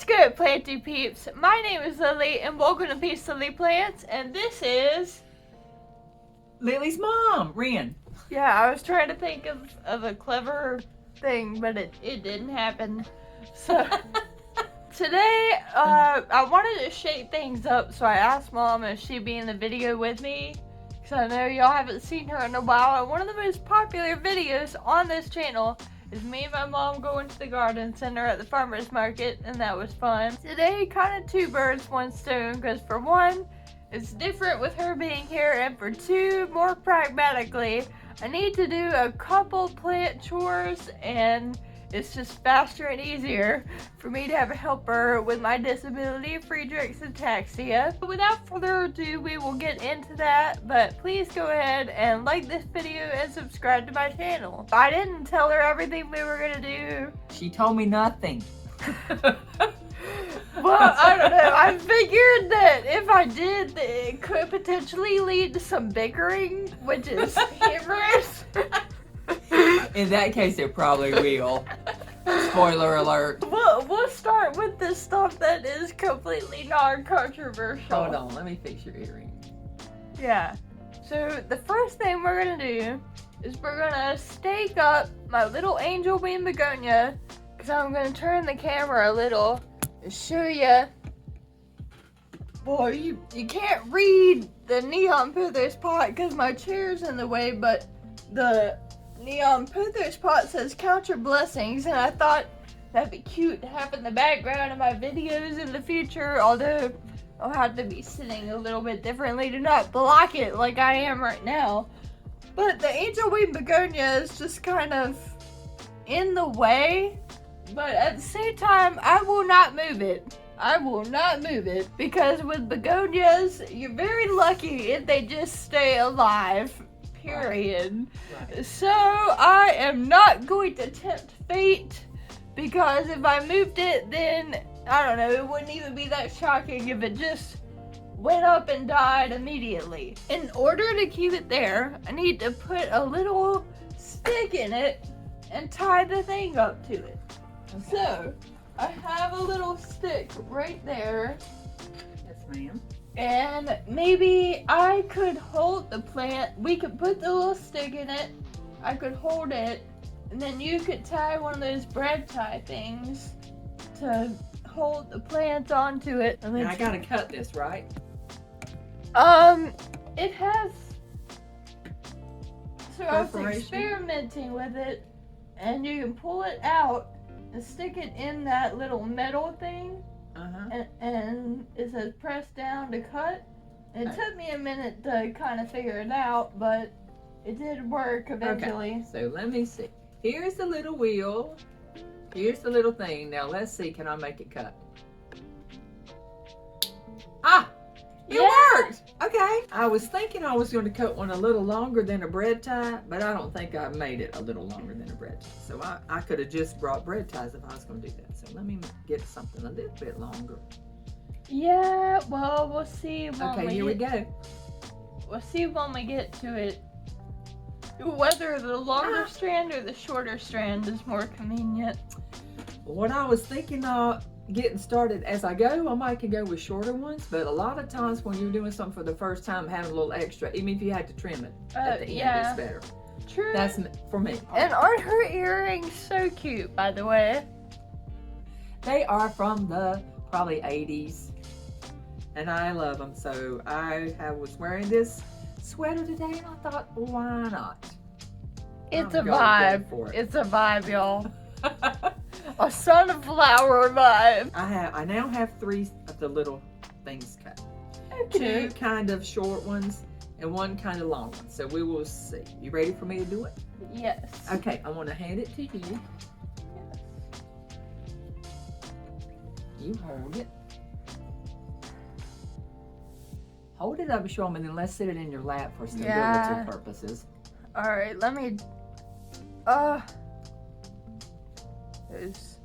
What's good, planty peeps? My name is Lily, and welcome to Peace Lily Plants, and this is... Lily's mom, Ren. Yeah, I was trying to think of a clever thing, but it didn't happen. So, today, I wanted to shake things up, so I asked Mom if she'd be in the video with me, because I know y'all haven't seen her in a while, and one of the most popular videos on this channel is me and my mom going to the garden center at the farmer's market, and that was fun. Today, kind of two birds, one stone, because for one, it's different with her being here, and for two, more pragmatically, I need to do a couple plant chores, and it's just faster and easier for me to have a helper with my disability, Friedrich's ataxia. But without further ado, we will get into that, but please go ahead and like this video and subscribe to my channel. I didn't tell her everything we were gonna do. She told me nothing. Well, I don't know. I figured that if I did, that it could potentially lead to some bickering, which is humorous. In that case, it probably will. Spoiler alert. We'll start with the stuff that is completely non-controversial. Hold on, let me fix your earring. Yeah. So the first thing we're gonna do is we're gonna stake up my little angel bean begonia, because I'm gonna turn the camera a little to show you. Boy, you can't read the neon pothos pot because my chair's in the way, but the neon pothos pot says count your blessings, and I thought that'd be cute to have in the background of my videos in the future, although I'll have to be sitting a little bit differently to not block it like I am right now. But the angel weed begonia is just kind of in the way, but at the same time, I will not move it. I will not move it, because with begonias, you're very lucky if they just stay alive. Period. Right. So I am not going to tempt fate, because if I moved it, then I don't know, it wouldn't even be that shocking if it just went up and died immediately. In order to keep it there, I need to put a little stick in it and tie the thing up to it. Okay. So I have a little stick right there. Yes, ma'am. And maybe I could hold the plant. We could put the little stick in it. I could hold it. And then you could tie one of those bread tie things to hold the plant onto it. And I gotta cut this, right? It has... So I was experimenting with it. And you can pull it out and stick it in that little metal thing. And it says press down to cut. It took me a minute to kind of figure it out, but it did work eventually. Okay, so let me see. Here's the little wheel. Here's the little thing. Now let's see, can I make it cut? Ah! It worked! Okay. I was thinking I was going to cut one a little longer than a bread tie, but I don't think I made it a little longer than a bread tie. So I could have just brought bread ties if I was going to do that. So let me get something a little bit longer. Yeah, well, we'll see when okay, here we go. We'll see when we get to it. Whether the longer strand or the shorter strand is more convenient. What I was thinking of getting started as I go, I might could go with shorter ones, but a lot of times when you're doing something for the first time, having a little extra, even if you had to trim it at the end, it's better. True. That's for me. And aren't her earrings so cute, by the way? They are from the probably 80s, and I love them. So I was wearing this sweater today, and I thought, well, why not? It's a vibe. It's a vibe, y'all. A sunflower vibe. I now have 3 of the little things cut. Okay. 2 kind of short ones and 1 kind of long one. So we will see. You ready for me to do it? Yes. Okay, I want to hand it to you. Yes. You hold it. Hold it up, show them, and then let's sit it in your lap for stability purposes. All right, let me. There's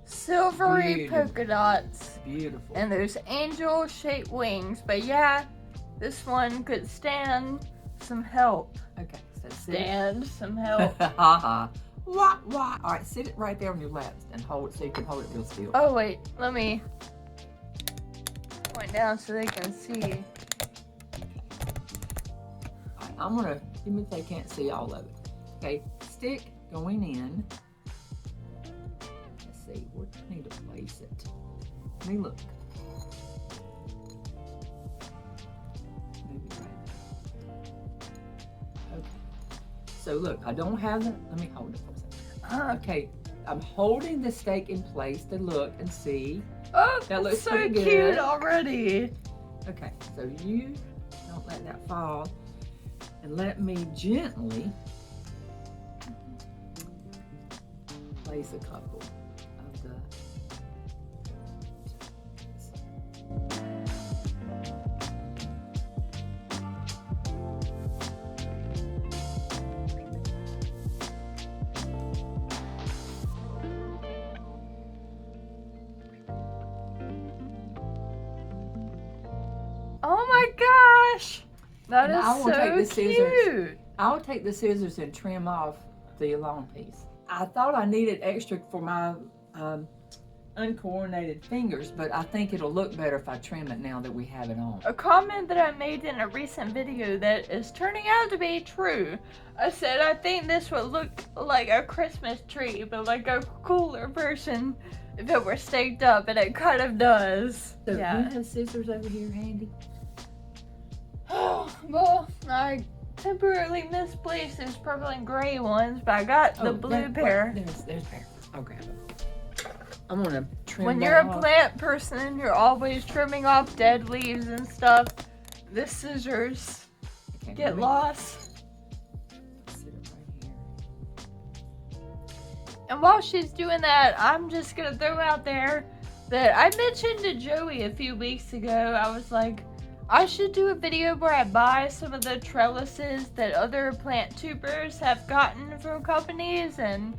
silvery polka dots. Beautiful. And there's angel-shaped wings. But yeah, this one could stand some help. Okay, so stand some help. Haha. Wah, wah. All right, sit it right there on your lap and hold it so you can hold it real still. Oh, wait. Let me point down so they can see. All right, I'm gonna, even if they can't see all of it. Okay, stick going in. Let's see, where do I need to place it? Let me look. Maybe right there. Okay. So look, I don't have it. Let me hold it for a second. Okay, I'm holding the stake in place to look and see. Oh, That looks so pretty cute good. already. Okay, so you don't let that fall. And let me gently place a couple of the. Oh my gosh. That And I is will take the so scissors. cute. I'll take the scissors and trim off the long piece. I thought I needed extra for my uncoordinated fingers, but I think it'll look better if I trim it now that we have it on. A comment that I made in a recent video that is turning out to be true. I said I think this would look like a Christmas tree, but like a cooler version if it were staked up, and it kind of does. So Yeah. you have scissors over here handy? Well, I temporarily misplaced those purple and gray ones, but I got the blue pair. There's pair. I'll grab them. I'm gonna trim When that you're a off. plant person, you're always trimming off dead leaves and stuff. The scissors Okay, get let me lost. sit it right here. And while she's doing that, I'm just gonna throw out there that I mentioned to Joey a few weeks ago. I was like, I should do a video where I buy some of the trellises that other plant tubers have gotten from companies and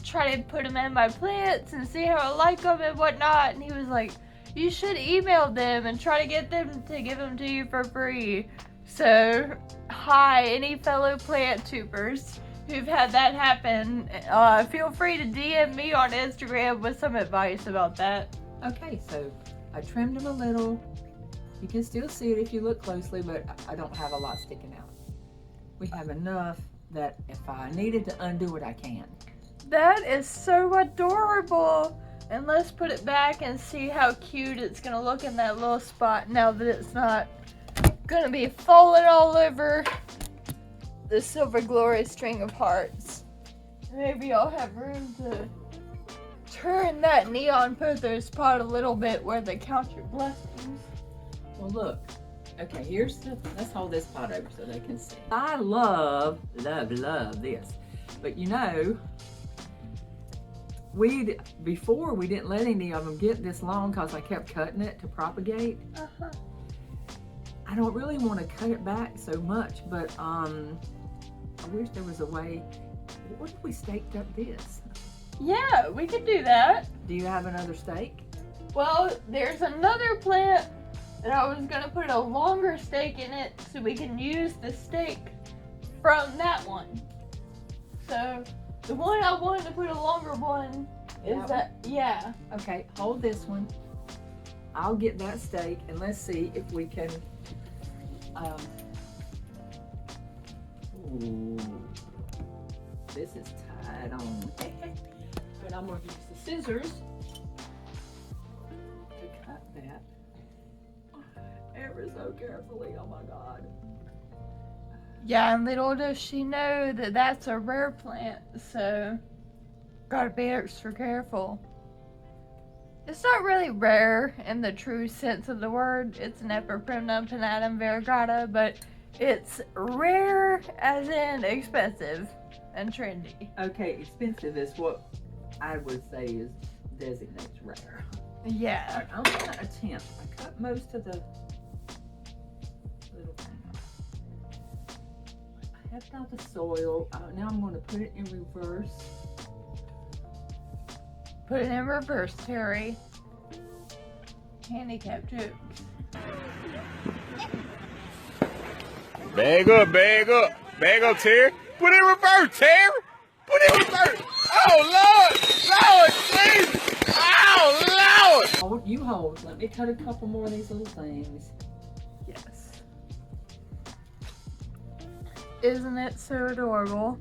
try to put them in my plants and see how I like them and whatnot. And he was like, you should email them and try to get them to give them to you for free. So, hi, any fellow plant tubers who've had that happen, feel free to DM me on Instagram with some advice about that. Okay, so I trimmed them a little. You can still see it if you look closely, but I don't have a lot sticking out. We have enough that if I needed to undo it, I can. That is so adorable. And let's put it back and see how cute it's gonna look in that little spot now that it's not gonna be falling all over the silver glory string of hearts. Maybe I'll have room to turn that neon Pothos pot a little bit where they count your blessings. Well, look. Okay, let's hold this pot over so they can see. I love this. But you know, before we didn't let any of them get this long because I kept cutting it to propagate. Uh-huh. I don't really want to cut it back so much, but I wish there was a way. What if we staked up this? Yeah, we could do that. Do you have another stake? Well, there's another plant that I was gonna put a longer stake in it so we can use the stake from that one. So the one I wanted to put a longer one is yeah. Okay, hold this one. I'll get that stake and let's see if we can. Ooh, this is tied on. But I'm gonna use the scissors to cut that ever so carefully. Oh my God. Yeah, and little does she know that that's a rare plant, so gotta be extra careful. It's not really rare in the true sense of the word. It's an Epiprimnum pinnatum variegata, but it's rare as in expensive and trendy. Okay, expensive is what I would say is designates rare. Yeah. I'm gonna attempt. I cut most of the little thing off. I have out the soil. Now I'm going to put it in reverse. Put it in reverse, Terry. Handicap jokes. Bag up, Terry. Put it in reverse, Terry. What did you burn? Oh, Lord, Jesus. Oh, Lord. Hold, you hold. Let me cut a couple more of these little things. Yes. Isn't it so adorable?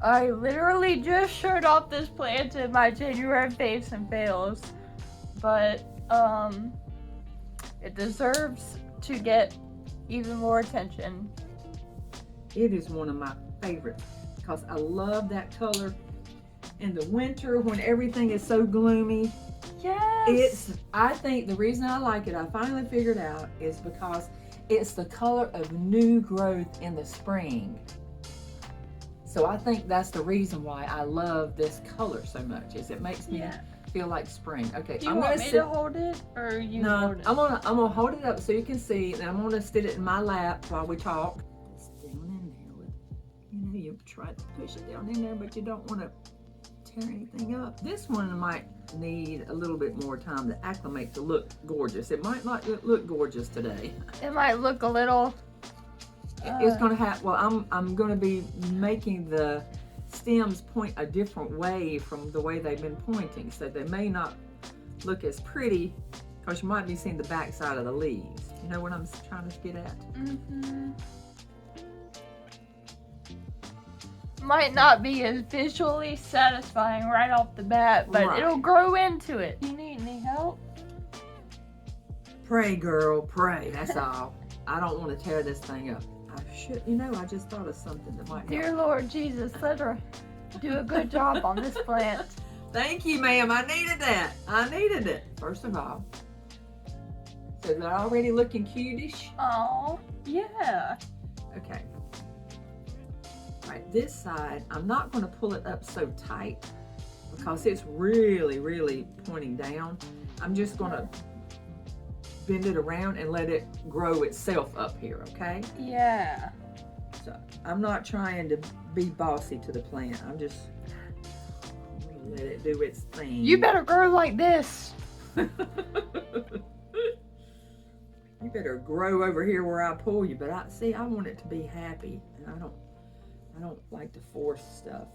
I literally just showed off this plant in my January faves and fails, but it deserves to get even more attention. It is one of my favorites because I love that color in the winter when everything is so gloomy. Yes. I think the reason I like it, I finally figured out, is because it's the color of new growth in the spring. So I think that's the reason why I love this color so much, is it makes me feel like spring. Okay, Do you want me to hold it, or you hold it? I'm gonna hold it up so you can see, and I'm gonna sit it in my lap while we talk. It's down in there. You try to push it down in there, but you don't want to tear anything up. This one might need a little bit more time to acclimate to look gorgeous. It might not look gorgeous today. It might look a little. It's gonna have. Well, I'm gonna be making the stems point a different way from the way they've been pointing, so they may not look as pretty because you might be seeing the back side of the leaves. You know what I'm trying to get at? Mm-hmm. Might not be as visually satisfying right off the bat, but it'll grow into it. You need any help? Pray, girl, pray. That's all. I don't want to tear this thing up. I just thought of something that might help. Dear Lord Jesus, let her do a good job on this plant. Thank you, ma'am. I needed that. I needed it. First of all. So they're already looking cutish? Oh, yeah. Okay. All right, this side, I'm not going to pull it up so tight because it's really, really pointing down. I'm just going to bend it around and let it grow itself up here, okay? Yeah. So I'm not trying to be bossy to the plant. I'm just gonna let it do its thing. You better grow like this. You better grow over here where I pull you, but I want it to be happy, and I don't like to force stuff.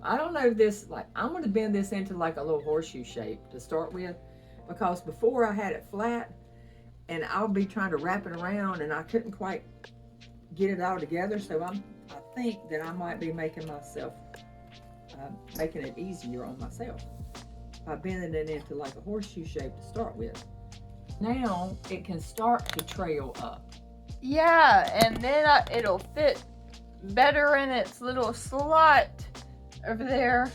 I don't know if this, I'm going to bend this into like a little horseshoe shape to start with, because before I had it flat, and I'll be trying to wrap it around, and I couldn't quite get it all together. So I think that I might be making it easier on myself by bending it into like a horseshoe shape to start with. Now it can start to trail up. Yeah, and then it'll fit better in its little slot over there.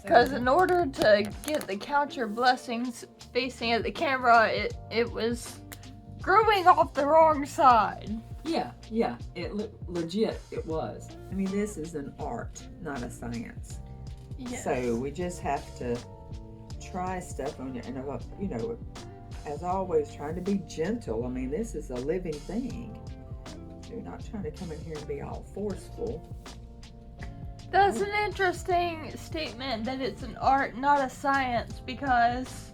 Because in order to get the Count Your Blessings facing at the camera, it was growing off the wrong side. Yeah, it legit, it was. I mean, this is an art, not a science. Yes. So we just have to try stuff on it, and as always, trying to be gentle. I mean, this is a living thing. You're not trying to come in here and be all forceful. That's an interesting statement that it's an art, not a science, because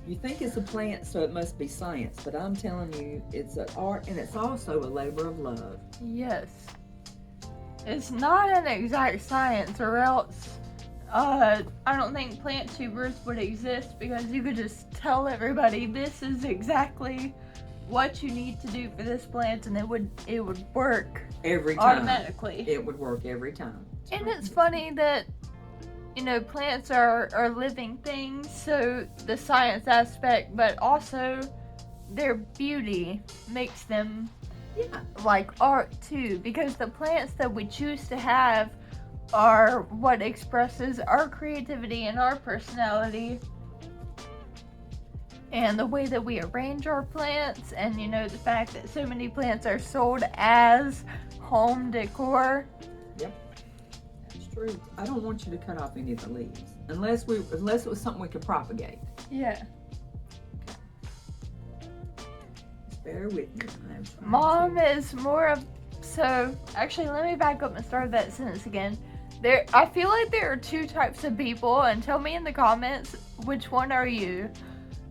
you think it's a plant, so it must be science, but I'm telling you, it's an art, and it's also a labor of love. yes, it's not an exact science, or else I don't think plant tubers would exist, because you could just tell everybody this is exactly what you need to do for this plant, and it would work Every time. automatically. It would work every time. And it's funny that, plants are living things, so the science aspect, but also their beauty makes them like art too, because the plants that we choose to have are what expresses our creativity and our personality. And the way that we arrange our plants, and the fact that so many plants are sold as home decor. Yep. True. I don't want you to cut off any of the leaves unless it was something we could propagate. Yeah. Just bear with me. Mom is more of actually let me back up and start that sentence again. I feel like there are two types of people, and tell me in the comments which one are you.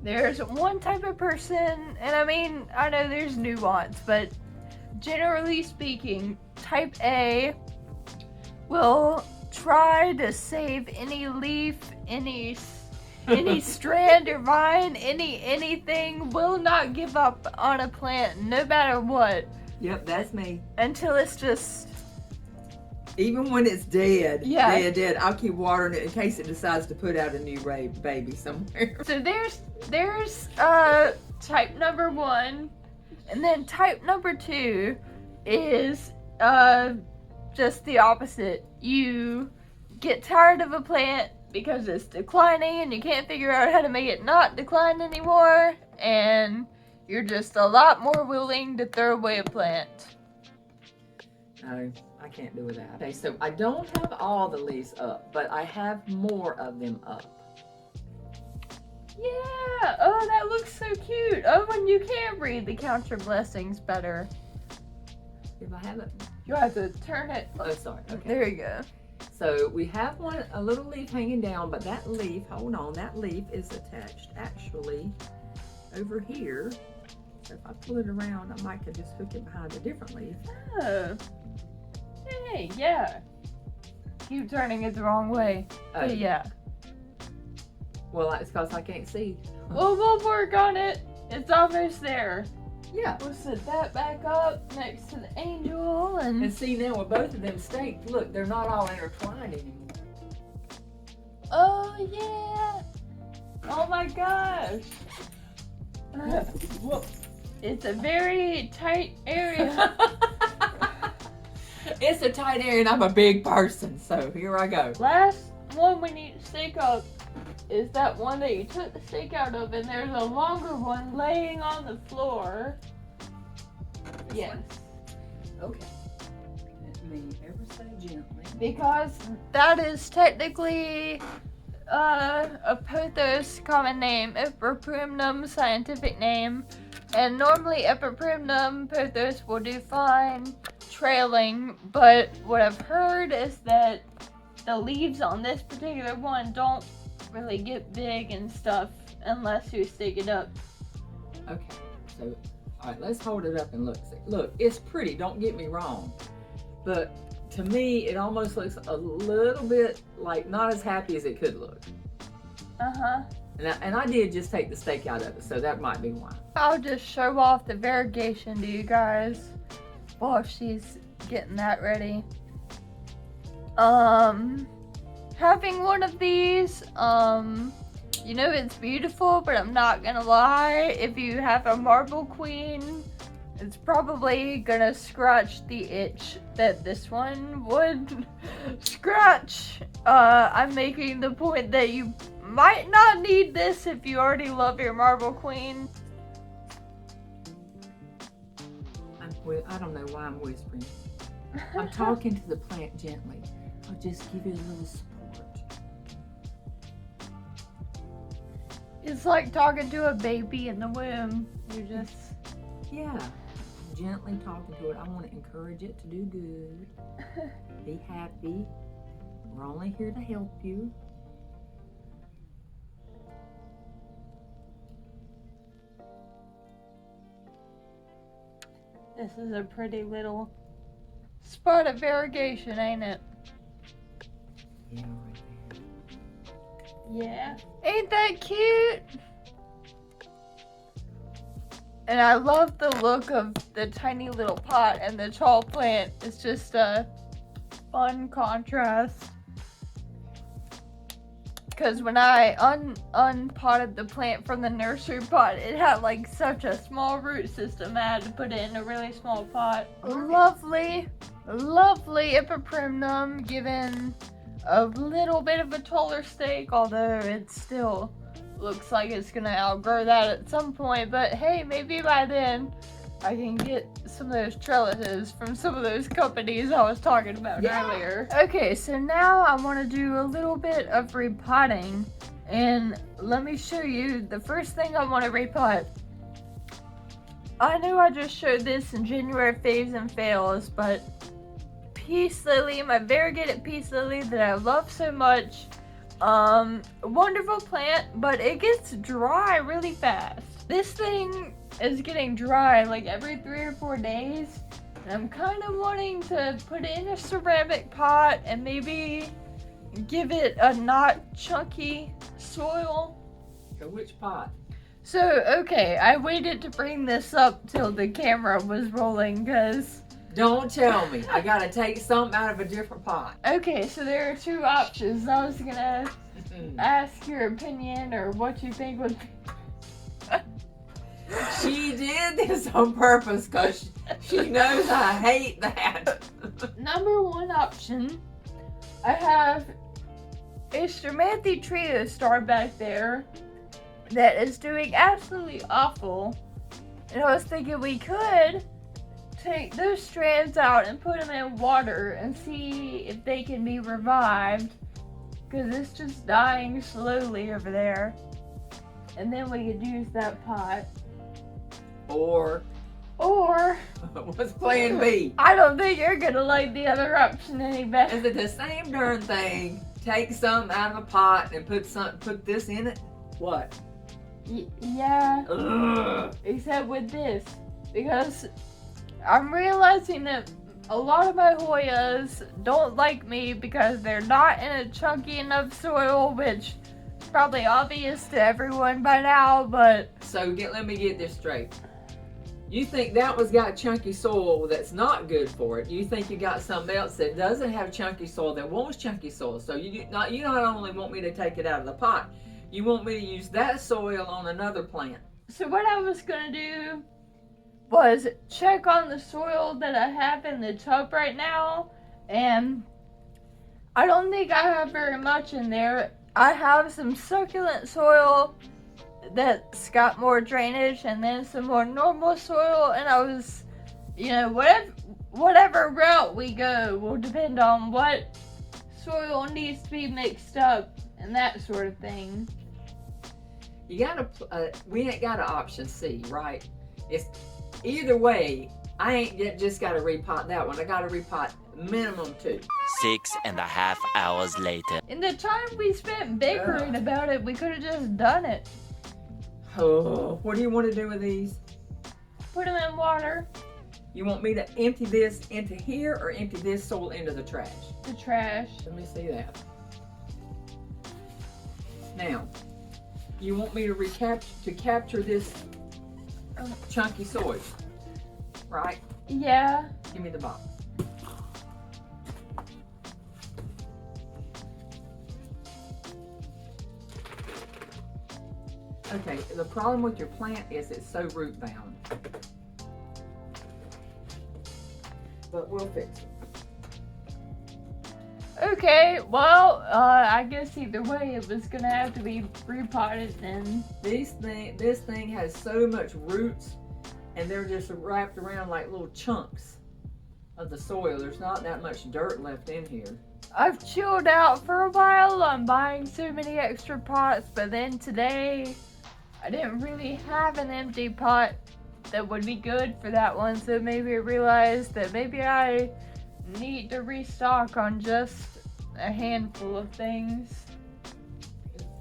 There's one type of person, and I know there's nuance, but generally speaking, type A will try to save any leaf, any strand or vine, anything. Will not give up on a plant no matter what. Yep, that's me. Until it's just... Even when it's dead, Yeah. dead, I'll keep watering it in case it decides to put out a new baby somewhere. So there's type number 1, and then type number 2 is just the opposite. You get tired of a plant because it's declining and you can't figure out how to make it not decline anymore, and you're just a lot more willing to throw away a plant. No, I can't do that. Okay, so I don't have all the leaves up, but I have more of them up. Yeah! Oh, that looks so cute. Oh, and you can read the count your blessings better. If I have it. You have to turn it. Oh, sorry. Okay. There you go. So we have a little leaf hanging down, but that leaf, hold on, that leaf is attached actually over here. So if I pull it around, I might could just hook it behind a different leaf. Oh. Hey, yeah. Keep turning it the wrong way. Oh. But yeah. Well, it's because I can't see. Well, we'll work on it. It's almost there. Yeah. We'll set that back up next to the angel And see, now with both of them staked, look, they're not all intertwined anymore. Oh, yeah. Oh my gosh. It's a very tight area. It's a tight area and I'm a big person, so here I go. Last one we need to stake up is that one that you took the stake out of, and there's a longer one laying on the floor. This Yes. one? Okay. Let me ever so gently. Because that is technically a pothos common name, Epipremnum scientific name, and normally Epipremnum pothos will do fine trailing, but what I've heard is that the leaves on this particular one don't really get big and stuff unless you stick it up. Okay, so, alright, let's hold it up and look. Look, it's pretty, don't get me wrong, but to me, it almost looks a little bit like not as happy as it could look. Uh-huh. And I did just take the stake out of it, so that might be why. I'll just show off the variegation to you guys while she's getting that ready. Having one of these, you know it's beautiful, but I'm not gonna lie, if you have a marble queen, it's probably gonna scratch the itch that this one would scratch. I'm making the point that you might not need this if you already love your marble queen. I don't know why I'm whispering. I'm talking to the plant gently. I'll just give it a little support. It's like talking to a baby in the womb. You're just... Yeah, I'm gently talking to it. I want to encourage it to do good. Be happy. We're only here to help you. This is a pretty little spot of variegation, ain't it? Yeah, right there. Yeah. Ain't that cute? And I love the look of the tiny little pot and the tall plant. It's just a fun contrast. Because when I unpotted the plant from the nursery pot, it had like such a small root system. I had to put it in a really small pot. Lovely, lovely Epipremnum, given a little bit of a taller stake, although it still looks like it's gonna outgrow that at some point. But hey, maybe by then I can get some of those trellises from some of those companies I was talking about earlier. Okay, so now I want to do a little bit of repotting, and let me show you the first thing I want to repot. I know I just showed this in January faves and fails, but peace lily, my variegated peace lily that I love so much, a wonderful plant, but it gets dry really fast. This thing is getting dry like every 3 or 4 days, And I'm kind of wanting to put it in a ceramic pot and maybe give it a not chunky soil. So which pot? So, okay, I waited to bring this up till the camera was rolling because... Don't tell me. I gotta take something out of a different pot. Okay, so there are two options. I was gonna ask your opinion or what you think would be... She did this on purpose because she knows I hate that. Number one option, I have a Stramanthe Trio star back there that is doing absolutely awful. And I was thinking we could take those strands out and put them in water and see if they can be revived. Because it's just dying slowly over there. And then we could use that pot. Or what's plan B? I don't think you're gonna like the other option any better. Is it the same darn thing? Take some out of a pot and put this in it? What? Yeah. Ugh. Except with this. Because I'm realizing that a lot of my Hoyas don't like me because they're not in a chunky enough soil, which is probably obvious to everyone by now, but... So let me get this straight. You think that one's got chunky soil that's not good for it. You think you got something else that doesn't have chunky soil that wants chunky soil. So you not only want me to take it out of the pot, you want me to use that soil on another plant. So what I was gonna do was check on the soil that I have in the tub right now, and I don't think I have very much in there. I have some succulent soil that's got more drainage and then some more normal soil, and I was, whatever route we go will depend on what soil needs to be mixed up and that sort of thing. You gotta, we ain't got an option C, right? It's either way. I ain't just gotta repot that one. I gotta repot minimum 2. 6.5 hours later. In the time we spent bickering about it, we could have just done it. Oh, what do you want to do with these? Put them in water. You want me to empty this into here or empty this soil into the trash? The trash. Let me see that. Now, you want me to capture this chunky soil, right? Yeah. Give me the box. Okay, the problem with your plant is it's so root bound. But we'll fix it. Okay, well, I guess either way it was gonna have to be repotted then. This thing has so much roots, and they're just wrapped around like little chunks of the soil. There's not that much dirt left in here. I've chilled out for a while on buying so many extra pots, but then today I didn't really have an empty pot that would be good for that one, so maybe I realized that maybe I need to restock on just a handful of things.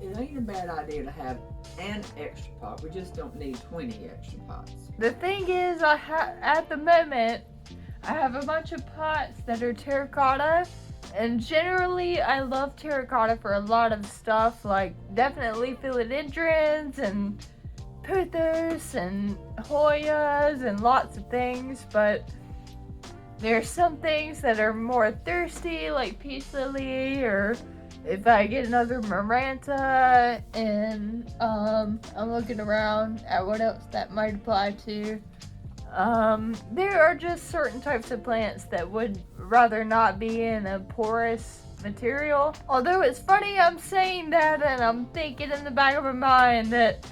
It ain't a bad idea to have an extra pot. We just don't need 20 extra pots. The thing is, at the moment, I have a bunch of pots that are terracotta, and generally I love terracotta for a lot of stuff, like definitely philodendrons and pothos and Hoyas and lots of things, but there's some things that are more thirsty, like peace lily, or if I get another Maranta, and I'm looking around at what else that might apply to. There are just certain types of plants that would rather not be in a porous material. Although it's funny I'm saying that, and I'm thinking in the back of my mind that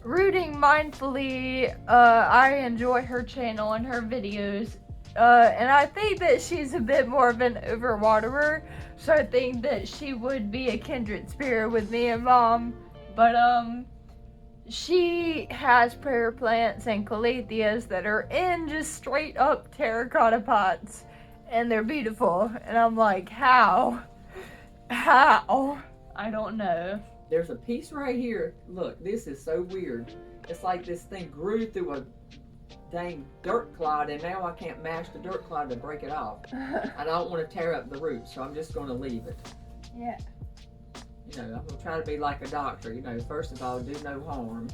Rooting Mindfully, I enjoy her channel and her videos. And I think that she's a bit more of an overwaterer, so I think that she would be a kindred spirit with me and Mom. But she has prayer plants and calatheas that are in just straight up terracotta pots, and they're beautiful. And I'm like, how? I don't know. There's a piece right here. Look, this is so weird. It's like this thing grew through a dang dirt clod, and now I can't mash the dirt clod to break it off. I don't want to tear up the roots, so I'm just going to leave it. Yeah. You know, I'm going to try to be like a doctor. You know, first of all, do no harm.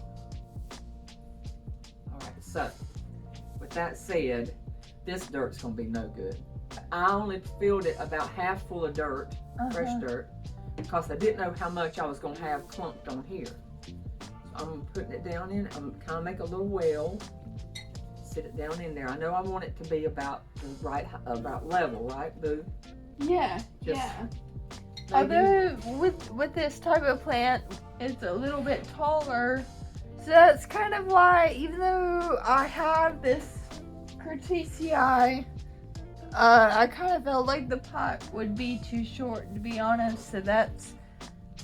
All right, so with that said, this dirt's going to be no good. I only filled it about half full of dirt, fresh dirt, because I didn't know how much I was going to have clumped on here. So I'm putting it down in, I'm kind of make a little well, sit it down in there. I know I want it to be about the about level, right, Boo? Yeah, Just yeah. maybe- Although with this type of plant, it's a little bit taller, so that's kind of why, even though I have this Curtisii, I kind of felt like the pot would be too short, to be honest, so that's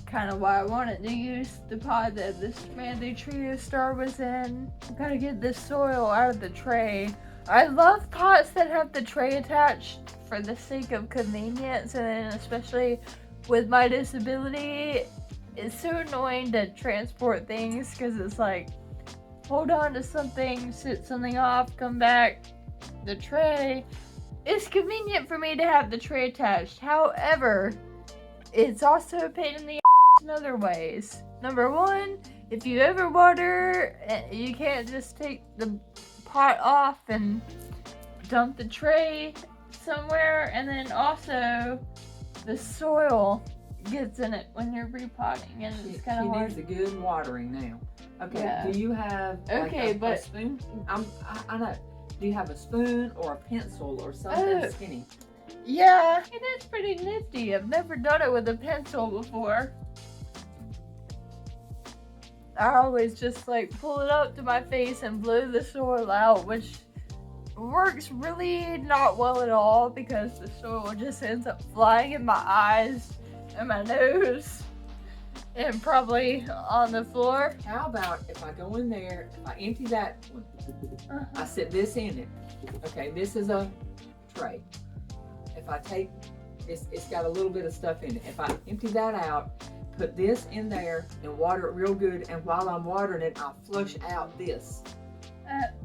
kind of why I wanted to use the pot that this Manly Trio Star was in. Gotta get this soil out of the tray. I love pots that have the tray attached for the sake of convenience, and then especially with my disability, it's so annoying to transport things because it's like, hold on to something, sit something off, come back, the tray. It's convenient for me to have the tray attached. However, it's also a pain in the ass in other ways. Number one, if you overwater, you can't just take the pot off and dump the tray somewhere, and then also the soil gets in it when you're repotting, and it's kind of hard. She needs a good watering now. Okay, Yeah. do you have like Okay, a but spoon? I know. Do you have a spoon or a pencil or something skinny? yeah, it is pretty nifty. I've never done it with a pencil before. I always just like pull it up to my face and blow the soil out, which works really not well at all because the soil just ends up flying in my eyes and my nose and probably on the floor. How about if I go in there, if I empty that one, I sit this in it. Okay, this is a tray. If I take, it's got a little bit of stuff in it. If I empty that out, put this in there and water it real good, and while I'm watering it, I'll flush out this.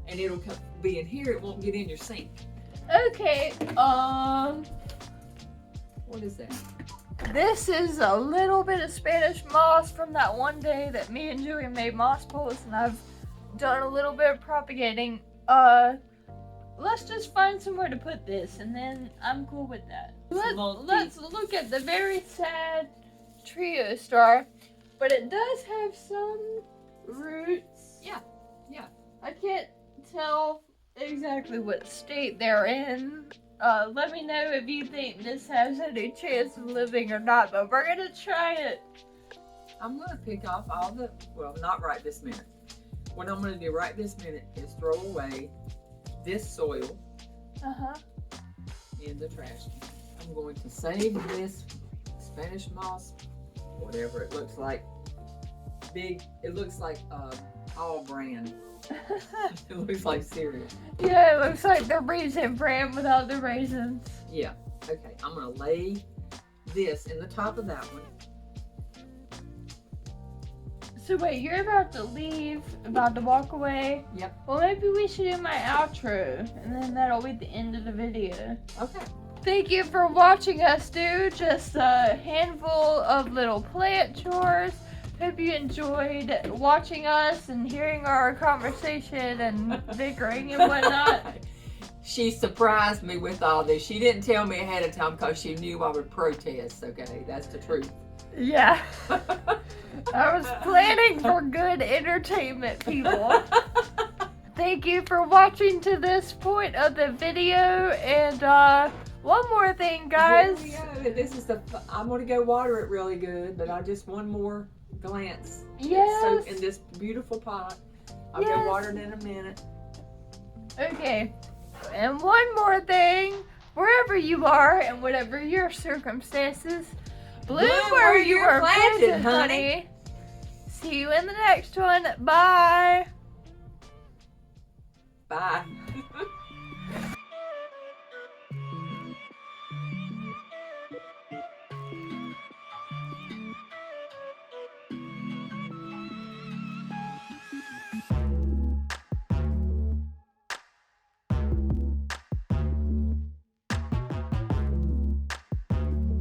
And it'll be in here, it won't get in your sink. Okay, What is that? this is a little bit of Spanish moss from that one day that me and Julie made moss pools, and I've done a little bit of propagating. Let's just find somewhere to put this, and then I'm cool with that. Let's look at the very sad trio star, but it does have some roots. Yeah. I can't tell exactly what state they're in. Let me know if you think this has any chance of living or not, but we're gonna try it. I'm gonna pick off all the, well, not right this minute. What I'm gonna do right this minute is throw away this soil in the trash can. I'm going to save this Spanish moss, whatever it looks like. Big, it looks like all brand. It looks like cereal. Yeah, it looks like the raisin bran without the raisins. Yeah. Okay, I'm gonna lay this in the top of that one. So wait, you're about to leave, about to walk away? Yep. Well, maybe we should do my outro, and then that'll be the end of the video. Okay. Thank you for watching us do just a handful of little plant chores. Hope you enjoyed watching us and hearing our conversation and bickering and whatnot. She surprised me with all this. She didn't tell me ahead of time because she knew I would protest, okay? That's the truth. Yeah. I was planning for good entertainment, people. Thank you for watching to this point of the video, and one more thing, guys. Here we go. This is I'm gonna go water it really good, but I just one more glance. Yes. So in this beautiful pot. I'll Yes. go water it in a minute. Okay. And one more thing, wherever you are and whatever your circumstances, bloom where you are planted, honey. See you in the next one. Bye. Bye.